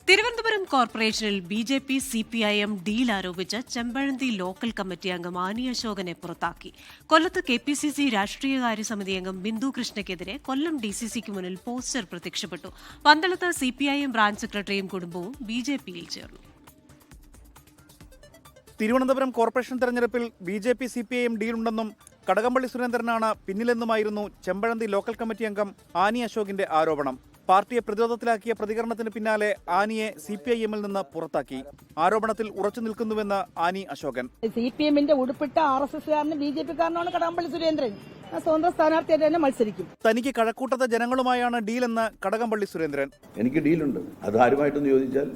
തിരുവനന്തപുരം കോർപ്പറേഷനിൽ BJP. CPIM deal ആരോപിച്ച് Chempazhanthi local committee അംഗം ആനി അശോകനെ പുറത്താക്കി. കൊല്ലത്ത് KPCC രാഷ്ട്രീയകാര്യ സമിതി അംഗം ബിന്ദു കൃഷ്ണയ്ക്കെതിരെ കൊല്ലം DCCക്ക് മുന്നിൽ പോസ്റ്റർ പ്രത്യക്ഷപ്പെട്ടു. പന്തളത്ത് CPIM ബ്രാഞ്ച് സെക്രട്ടറിയും കുടുംബവും BJPയിൽ ചേർന്നു. തിരുവനന്തപുരം കോർപ്പറേഷൻ തെരഞ്ഞെടുപ്പിൽ BJP CPIM ഡീലുണ്ടെന്നും കടകംപള്ളി സുരേന്ദ്രനാണ് പിന്നിലെന്നുമായിരുന്നു ചെമ്പഴന്തി ലോക്കൽ കമ്മിറ്റി അംഗം ആനി അശോകിന്റെ ആരോപണം. പാർട്ടിയെ പ്രതിരോധത്തിലാക്കിയ പ്രതികരണത്തിന് പിന്നാലെ ആനിയെ CPIMൽ നിന്ന് പുറത്താക്കി. ആരോപണത്തിൽ ഉറച്ചു നിൽക്കുന്നുവെന്ന് ആനി അശോകൻ. CPIMന്റെ ഉടുപ്പിട്ട RSSകാരനും BJPക്കാരനാണ് കടകംപള്ളി സുരേന്ദ്രൻ. സ്വന്തം സ്ഥാനാർത്ഥിയായിട്ട് തന്നെ മത്സരിക്കും. തനിക്ക് കഴക്കൂട്ടത്തെ ജനങ്ങളുമായാണ് ഡീലെന്ന് കടകംപള്ളി സുരേന്ദ്രൻ. എനിക്ക് ഡീലുണ്ട്. അത് ആരുമായിട്ടെന്ന് ചോദിച്ചാൽ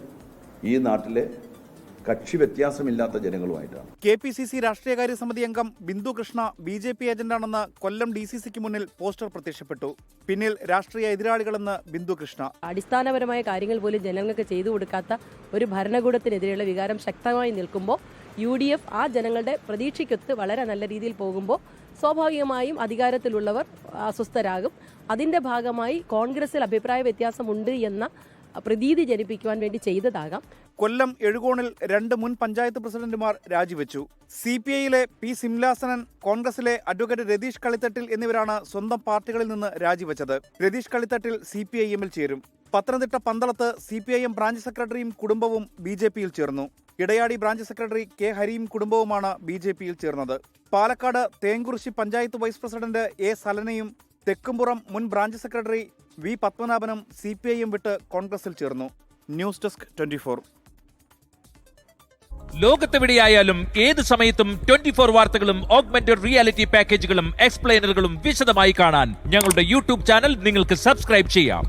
ഈ നാട്ടിലെ കക്ഷി വ്യത്യാസമില്ലാത്ത ജനങ്ങളുമായിട്ടാണ്. KPCC രാഷ്ട്രീയകാര്യ സമിതി അംഗം ബിന്ദു കൃഷ്ണ BJP ഏജന്റാണെന്ന് കൊല്ലം DCCക്ക് മുന്നിൽ പോസ്റ്റർ പ്രത്യക്ഷപ്പെട്ടു. പിന്നിൽ രാഷ്ട്രീയ എതിരാളികളെന്ന് ബിന്ദു കൃഷ്ണ. അടിസ്ഥാനപരമായ കാര്യങ്ങൾ പോലും ജനങ്ങൾക്ക് ചെയ്തു കൊടുക്കാത്ത ഒരു ഭരണകൂടത്തിനെതിരെയുള്ള വികാരം ശക്തമായി നിൽക്കുമ്പോൾ UDF ആ ജനങ്ങളുടെ പ്രതീക്ഷയ്ക്കൊത്ത് വളരെ നല്ല രീതിയിൽ പോകുമ്പോൾ സ്വാഭാവികമായും അധികാരത്തിലുള്ളവർ അസ്വസ്ഥരാകും. അതിന്റെ ഭാഗമായി കോൺഗ്രസിൽ അഭിപ്രായ വ്യത്യാസമുണ്ട് എന്ന പ്രതീതി ജനിപ്പിക്കുവാൻ വേണ്ടി ചെയ്തതാകാം. കൊല്ലം എഴുകോണിൽ 2 മുൻ പഞ്ചായത്ത് പ്രസിഡന്റുമാർ രാജിവെച്ചു. CPIയിലെ P. സിംലാസനൻ, കോൺഗ്രസിലെ അഡ്വക്കേറ്റ് രതീഷ് കളിത്തട്ടിൽ എന്നിവരാണ് സ്വന്തം പാർട്ടികളിൽ നിന്ന് രാജിവെച്ചത്. രതീഷ് കളിത്തട്ടിൽ CPIMൽ ചേരും. പത്തനംതിട്ട പന്തളത്ത് CPIM ബ്രാഞ്ച് സെക്രട്ടറിയും കുടുംബവും BJPയിൽ ചേർന്നു. ഇടയാടി ബ്രാഞ്ച് സെക്രട്ടറി K. ഹരിയും കുടുംബവുമാണ് BJPയിൽ ചേർന്നത്. Palakkad Thenkurissi panchayat vice president A. സലനയും തെക്കുംപുറം മുൻ ബ്രാഞ്ച് സെക്രട്ടറി V. പത്മനാഭനും CPIM വിട്ട് കോൺഗ്രസിൽ ചേർന്നു. News desk 24. ലോകത്തെവിടെയായാലും ഏത് സമയത്തും 24 വാർത്തകളും ഓഗ്മെന്റഡ് റിയാലിറ്റി പാക്കേജുകളും എക്സ്പ്ലെയിനറുകളും വിശദമായി കാണാൻ ഞങ്ങളുടെ YouTube ചാനൽ നിങ്ങൾക്ക് സബ്സ്ക്രൈബ് ചെയ്യാം.